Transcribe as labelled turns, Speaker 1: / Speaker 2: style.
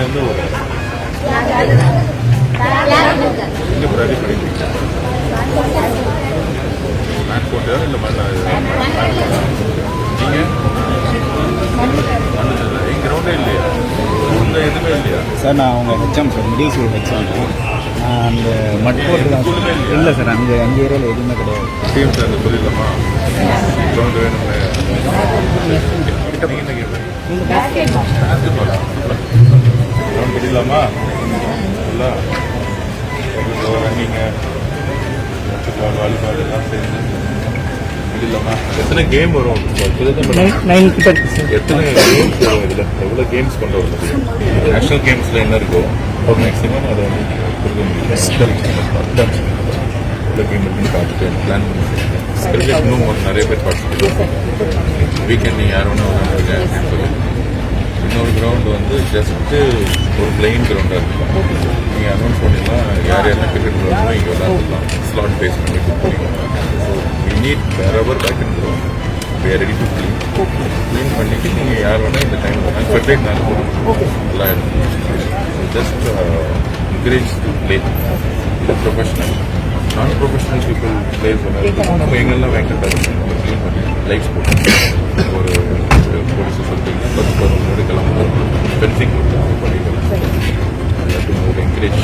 Speaker 1: நீங்கள் எந்த ஊர் எங்கே ப்ராடி படிக்கிறீங்க? மேட் போட்டியா இல்லை மண்ணா? நீங்கள் மண்ணு எங்கள் கிரவுண்டே இல்லையா? உள்ள எதுவுமே இல்லையா?
Speaker 2: சார் நான் அவங்க HM sir middle school HM. நான் அந்த மட் போட்டு தான்
Speaker 1: ஸ்கூலுமே இல்லையா?
Speaker 2: இல்லை சார், அந்த ஏரியாவில் எதுவுமே கிடையாது.
Speaker 1: டீம் சார் சொல்லிடலாமா? கிரவுண்டு வேணும்னு நீங்கள் என்ன கேட்குறீங்க? கிரவுண்ட் கட்டிடலாமா? இல்லை ரன்னிங்க ஃபுட்பால் வாலிபால் எல்லாம் சேர்ந்து கட்டிடலாமா? எத்தனை கேம் வரும்? எத்தனை கேம்ஸ் வரும் இதில்? எவ்வளோ கேம்ஸ் கொண்டு வர முடியும்? நேஷனல் கேம்ஸில் என்ன இருக்கோ மேக்ஸிமம் அதை வந்து கொடுக்க முடியும். எவ்வளோ கேம் இருக்குன்னு பார்த்துட்டு பிளான் பண்ணி கிரிக்கெட் இன்னும் நிறைய பேர் பார்ட்டிசிபேட் வீக்கெண்ட் நீங்கள் யார் வேணா வராங்க அப்படின்னு சொல்லி. இன்னொரு கிரவுண்டு வந்து ஜஸ்ட்டு ஒரு பிளெயின் கிரவுண்டாக இருக்கும். நீங்கள் அனௌன்ஸ் பண்ணிடலாம் யார் யாரெல்லாம் கிரிக்கெட் விளையாடணும் இங்கே விளையாடலாம். ஸ்லாட் பேஸ் பண்ணி கொடுத்துருக்கீங்க. So we need whatever background we are ready to clean பண்ணிவிட்டு நீங்கள் யார் வேணால் இந்த டைம் ஃபெட்ரேட் நாங்கள் போகணும் எல்லாம் ஜஸ்ட் என்கரேஜ் டு பிளே இது ப்ரொஃபஷனல். நான் ப்ரொஃபஷனல் பீப்புள் பிளே பண்ண நம்ம எங்கெல்லாம் வேண்டாம் க்ளீன் பண்ணி லைட்ஸ் போட்டு ஒரு போலீஸ் சொல்லிட்டு 10-11 கிளம்பும் ஃபென்சிங் பண்ணிக்கலாம். To encourage